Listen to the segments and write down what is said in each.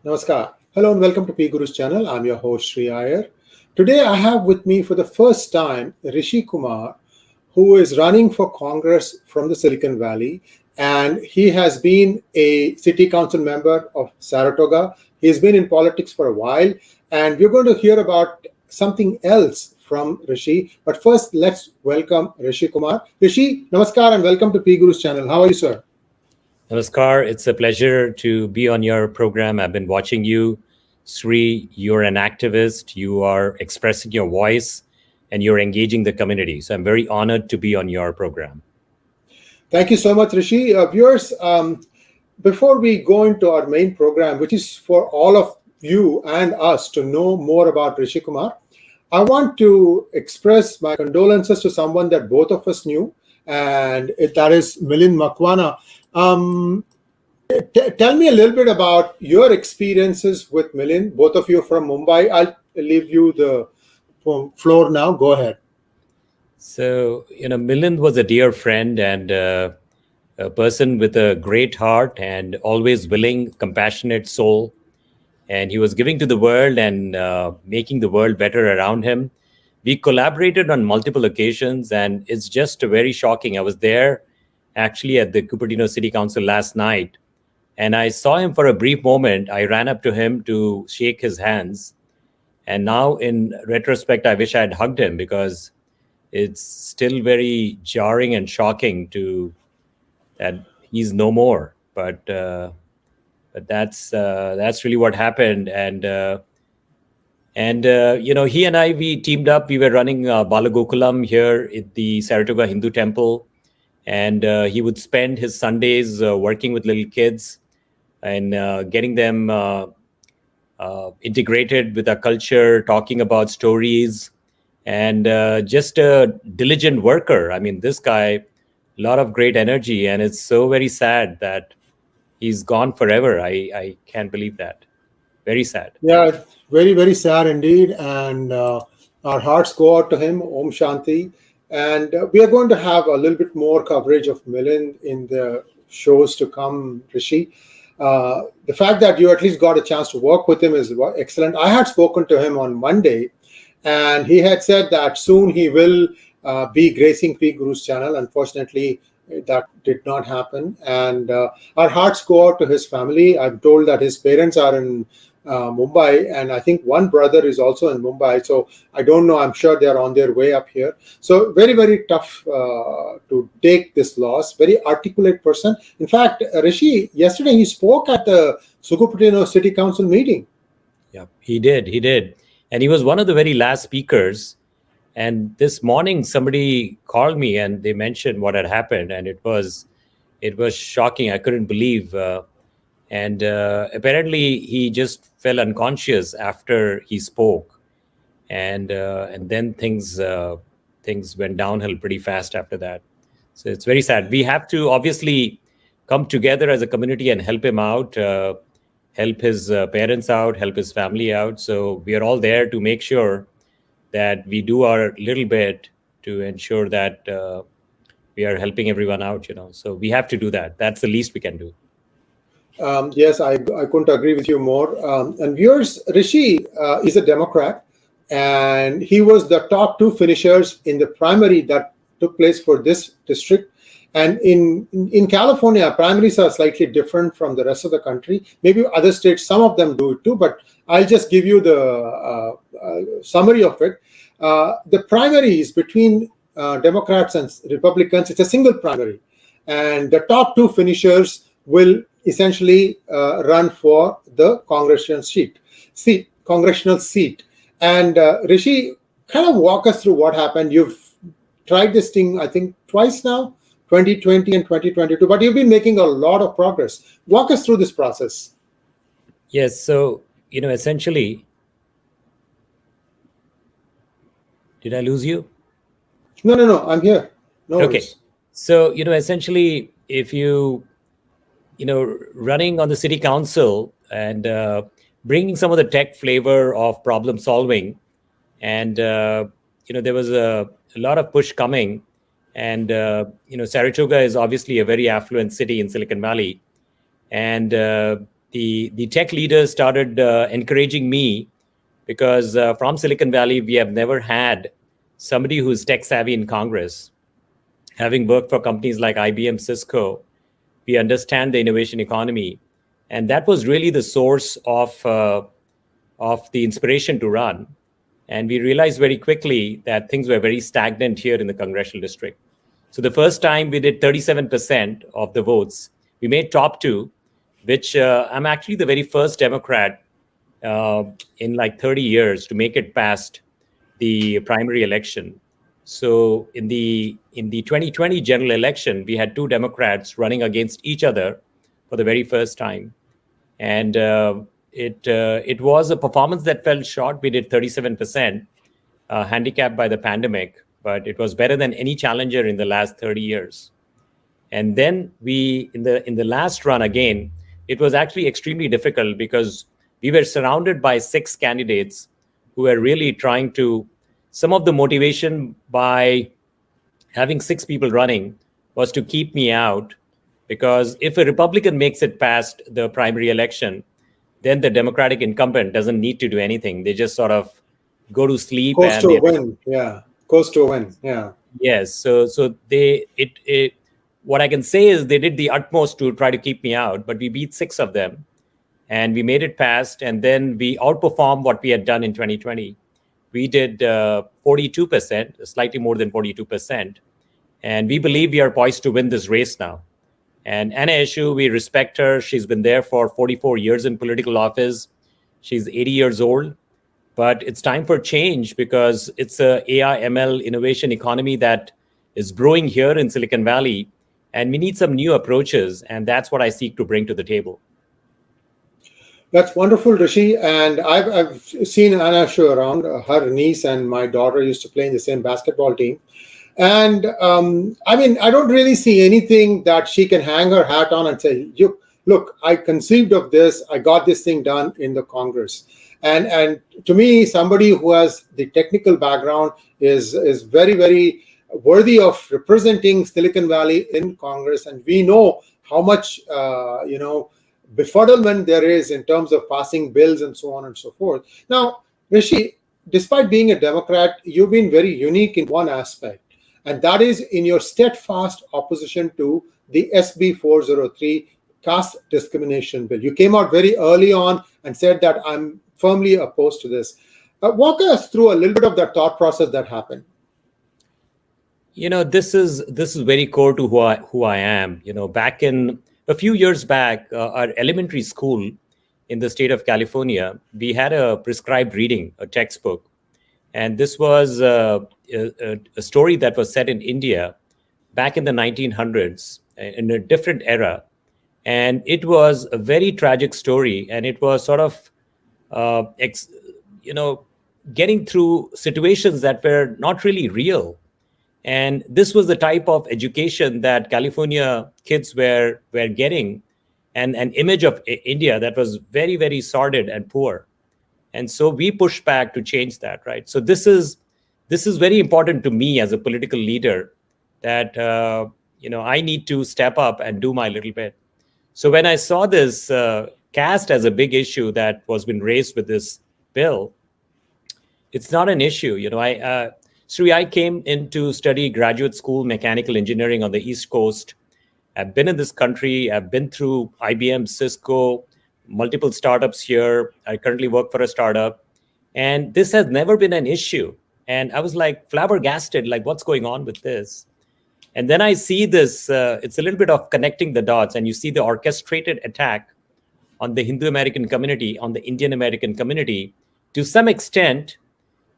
Namaskar. Hello and welcome to P Guru's channel. I'm your host Sri Iyer. Today I have with me for the first time Rishi Kumar, who is running for Congress from the Silicon Valley, and he has been a city council member of Saratoga. He's been in politics for a while, and we're going to hear about something else from Rishi. But first, let's welcome Rishi Kumar. Rishi, namaskar and welcome to P Guru's channel. How are you, sir? Namaskar. It's a pleasure to be on your program. I've been watching you. Sri, you're an activist. You are expressing your voice and you're engaging the community. So I'm very honored to be on your program. Thank you so much, Rishi. Viewers, before we go into our main program, which is for all of you and us to know more about Rishi Kumar, I want to express my condolences to someone that both of us knew, and that is Milind Makwana. Tell me a little bit about your experiences with Milind, both of you from Mumbai. I'll leave you the floor now. Go ahead. So, Milind was a dear friend and a person with a great heart and always willing, compassionate soul. And he was giving to the world and making the world better around him. We collaborated on multiple occasions, and it's just very shocking. I was there actually at the Cupertino City Council last night, and I saw him for a brief moment. I ran up to him to shake his hands. And now, in retrospect, I wish I had hugged him because it's still very jarring and shocking to that he's no more. But that's really what happened. And he and I, we teamed up. We were running Balagokulam here at the Saratoga Hindu Temple. And he would spend his Sundays working with little kids and getting them integrated with our culture, talking about stories, and just a diligent worker. I mean, this guy, a lot of great energy. And it's so very sad that he's gone forever. I can't believe that. Very sad. Yeah, very, very sad indeed. And our hearts go out to him. Om Shanti. And we are going to have a little bit more coverage of Milind in the shows to come, Rishi. The fact that you at least got a chance to work with him is excellent. I had spoken to him on Monday, and he had said that soon he will be gracing P Guru's channel. Unfortunately, that did not happen. And our hearts go out to his family. I'm told that his parents are in Mumbai, and I think one brother is also in Mumbai. So I don't know. I'm sure they're on their way up here. So very, very tough to take this loss. Very articulate person. In fact, Rishi, yesterday he spoke at the Cupertino City Council meeting. Yeah, he did. And he was one of the very last speakers. And this morning, somebody called me and they mentioned what had happened. And it was shocking. I couldn't believe. And apparently he just fell unconscious after he spoke, and then things went downhill pretty fast after that. So it's very sad. We have to obviously come together as a community and help him out, help his parents out, help his family out. So we are all there to make sure that we do our little bit to ensure that we are helping everyone out. So we have to do that. That's the least we can do. Yes, I couldn't agree with you more. And viewers, Rishi is a Democrat, and he was the top two finishers in the primary that took place for this district. And in California, primaries are slightly different from the rest of the country. Maybe other states, some of them do it too, but I'll just give you the summary of it. The primaries between Democrats and Republicans, it's a single primary. And the top two finishers will essentially run for the congressional seat. And Rishi, kind of walk us through what happened. You've tried this thing, I think, twice now, 2020 and 2022, but you've been making a lot of progress. Walk us through this process. Yes. So, essentially, did I lose you? No, I'm here. No Okay. worries. So, essentially, if running on the city council and bringing some of the tech flavor of problem solving. And, there was a lot of push coming. And, Saratoga is obviously a very affluent city in Silicon Valley. And the the tech leaders started encouraging me because from Silicon Valley, we have never had somebody who's tech savvy in Congress. Having worked for companies like IBM, Cisco, we understand the innovation economy, and that was really the source of the inspiration to run. And we realized very quickly that things were very stagnant here in the congressional district. So the first time we did 37% of the votes, we made top two, which I'm actually the very first Democrat uh, in like 30 years to make it past the primary election. So in the 2020 general election, we had two Democrats running against each other for the very first time, and it was a performance that fell short. We did 37%, handicapped by the pandemic, but it was better than any challenger in the last 30 years. And then we in the last run again, it was actually extremely difficult because we were surrounded by six candidates who were really trying to. Some of the motivation by having six people running was to keep me out, because if a Republican makes it past the primary election, then the Democratic incumbent doesn't need to do anything. They just sort of go to sleep Coast and to a win. Yeah. Coast to a win. Yeah. yes. So what I can say is they did the utmost to try to keep me out, but we beat six of them and we made it past. And then we outperformed what we had done in 2020. We did 42%, slightly more than 42%. And we believe we are poised to win this race now. And Anna Eshoo, we respect her. She's been there for 44 years in political office. She's 80 years old. But it's time for change because it's a AI ML innovation economy that is brewing here in Silicon Valley. And we need some new approaches. And that's what I seek to bring to the table. That's wonderful, Rishi. And I've seen Anna show around. Her niece and my daughter used to play in the same basketball team. And I mean, I don't really see anything that she can hang her hat on and say, "You look, I conceived of this. I got this thing done in the Congress." And to me, somebody who has the technical background is very, very worthy of representing Silicon Valley in Congress. And we know how much befuddlement there is in terms of passing bills and so on and so forth. Now, Rishi, despite being a Democrat, you've been very unique in one aspect, and that is in your steadfast opposition to the SB 403 caste discrimination bill. You came out very early on and said that I'm firmly opposed to this. Walk us through a little bit of that thought process that happened. This is very core to who I am. Back in a few years back, our elementary school in the state of California, we had a prescribed reading, a textbook. And this was a story that was set in India back in the 1900s, in a different era. And it was a very tragic story. And it was sort of, getting through situations that were not really real. And this was the type of education that California kids were getting, and an image of India that was very, very sordid and poor. And so we pushed back to change that, right? So this is very important to me as a political leader, that I need to step up and do my little bit. So when I saw this caste as a big issue that was been raised with this bill, it's not an issue. Sri, I came in to study graduate school mechanical engineering on the East Coast. I've been in this country. I've been through IBM, Cisco, multiple startups here. I currently work for a startup. And this has never been an issue. And I was like flabbergasted, like, what's going on with this? And then I see this, it's a little bit of connecting the dots. And you see the orchestrated attack on the Hindu American community, on the Indian American community. To some extent,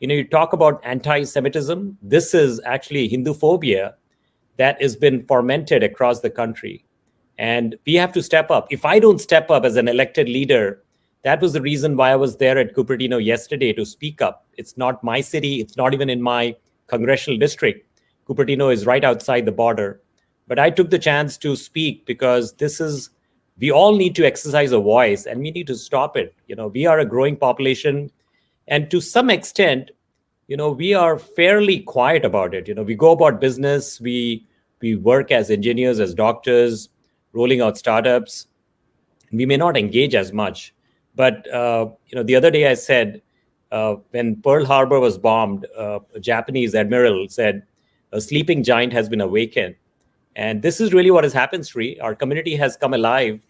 you talk about anti-Semitism. This is actually Hindu phobia that has been fermented across the country. And we have to step up. If I don't step up as an elected leader, that was the reason why I was there at Cupertino yesterday to speak up. It's not my city. It's not even in my congressional district. Cupertino is right outside the border. But I took the chance to speak because we all need to exercise a voice and we need to stop it. We are a growing population. And to some extent, we are fairly quiet about it. We go about business. We work as engineers, as doctors, rolling out startups. We may not engage as much. But the other day I said, when Pearl Harbor was bombed, a Japanese admiral said, "A sleeping giant has been awakened." And this is really what has happened, Sri. Our community has come alive.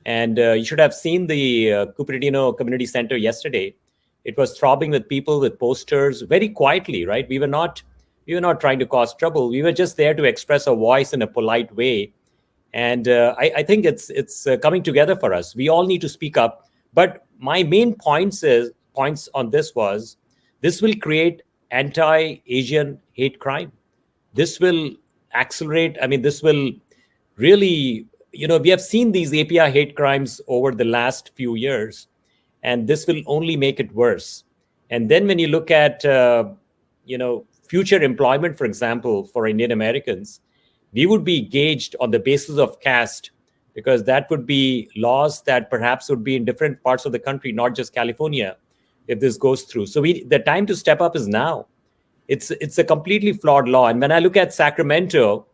And you should have seen the Cupertino Community Center yesterday. It was throbbing with people with posters, very quietly, right? We were not trying to cause trouble. We were just there to express our voice in a polite way. And I think it's coming together for us. We all need to speak up. But my main points on this was, this will create anti-Asian hate crime. This will accelerate. I mean, this will really, we have seen these API hate crimes over the last few years, and this will only make it worse. And then when you look at, future employment, for example, for Indian Americans, we would be gauged on the basis of caste, because that would be laws that perhaps would be in different parts of the country, not just California, if this goes through. So the time to step up is now. It's a completely flawed law. And when I look at Sacramento,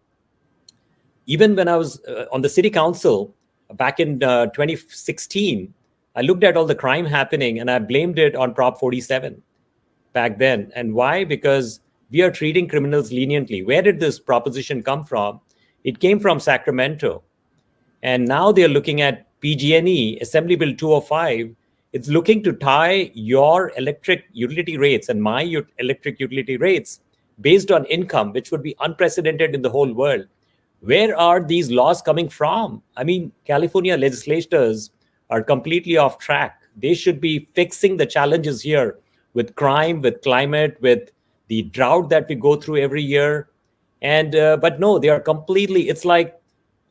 even when I was on the city council back in 2016, I looked at all the crime happening and I blamed it on Prop 47 back then. And why? Because we are treating criminals leniently. Where did this proposition come from? It came from Sacramento. And now they're looking at PG&E, Assembly Bill 205. It's looking to tie your electric utility rates and my electric utility rates based on income, which would be unprecedented in the whole world. Where are these laws coming from? I mean, California legislators are completely off track. They should be fixing the challenges here with crime, with climate, with the drought that we go through every year. And but no, they are completely, it's like,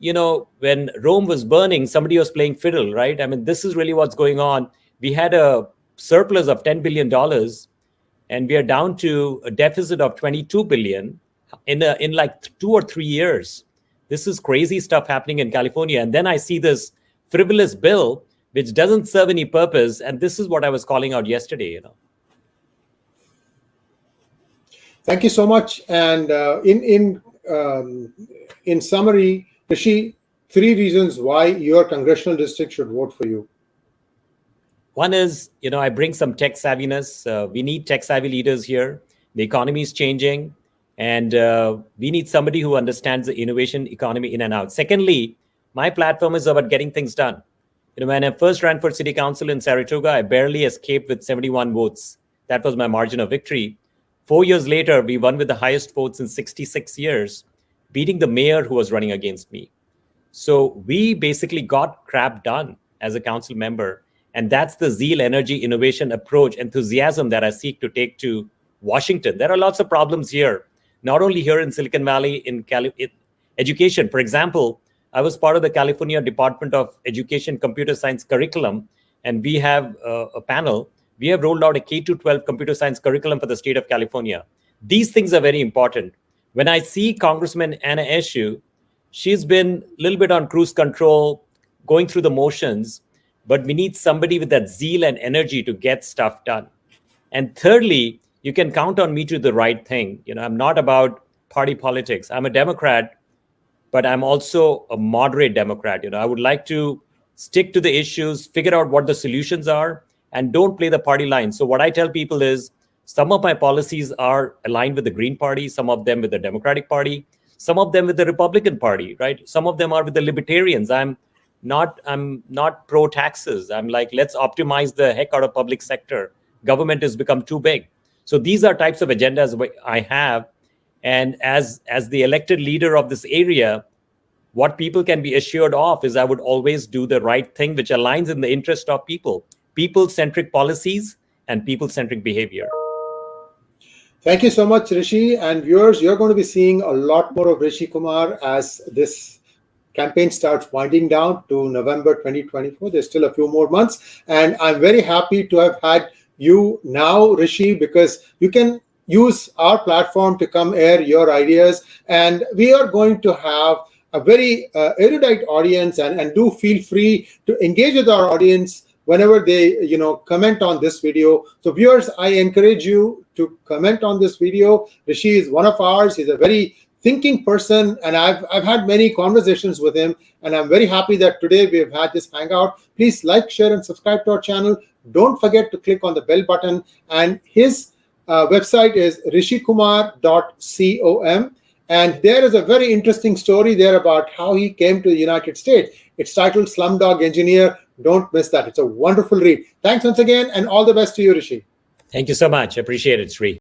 when Rome was burning, somebody was playing fiddle, right? I mean, this is really what's going on. We had a surplus of $10 billion, and we are down to a deficit of 22 billion in like 2 or 3 years. This is crazy stuff happening in California. And then I see this frivolous bill, which doesn't serve any purpose. And this is what I was calling out yesterday, Thank you so much. And in summary, Rishi, 3 reasons why your congressional district should vote for you. One is, I bring some tech savviness. We need tech savvy leaders here. The economy is changing, and we need somebody who understands the innovation economy in and out. Secondly, my platform is about getting things done. When I first ran for city council in Saratoga, I barely escaped with 71 votes. That was my margin of victory. 4 years later, we won with the highest votes in 66 years, beating the mayor who was running against me. So we basically got crap done as a council member. And that's the zeal, energy, innovation, approach, enthusiasm that I seek to take to Washington. There are lots of problems here, not only here in Silicon Valley, in education. For example, I was part of the California Department of Education Computer Science curriculum, and we have a panel. We have rolled out a K-12 computer science curriculum for the state of California. These things are very important. When I see Congressman Anna Eshoo, she's been a little bit on cruise control, going through the motions, but we need somebody with that zeal and energy to get stuff done. And thirdly, you can count on me to do the right thing. I'm not about party politics. I'm a Democrat, but I'm also a moderate Democrat. I would like to stick to the issues, figure out what the solutions are, and don't play the party line. So what I tell people is, some of my policies are aligned with the Green Party, some of them with the Democratic Party, some of them with the Republican Party, right? Some of them are with the Libertarians. I'm not pro taxes. I'm like, let's optimize the heck out of public sector. Government has become too big. So these are types of agendas I have. And as the elected leader of this area, what people can be assured of is I would always do the right thing, which aligns in the interest of people-centric policies and people-centric behavior. Thank you so much, Rishi. And viewers, you're going to be seeing a lot more of Rishi Kumar as this campaign starts winding down to November 2024. There's still a few more months. And I'm very happy to have had you now, Rishi, because you can use our platform to come air your ideas. And we are going to have a very erudite audience, and do feel free to engage with our audience whenever they comment on this video. So viewers, I encourage you to comment on this video. Rishi is one of ours. He's a very thinking person, and I've had many conversations with him, and I'm very happy that today we've had this hangout. Please like, share, and subscribe to our channel. Don't forget to click on the bell button, and his website is rishikumar.com, and there is a very interesting story there about how he came to the United States. It's titled Slumdog Engineer. Don't miss that. It's a wonderful read. Thanks once again, and all the best to you, Rishi. Thank you so much. Appreciate it, Sri.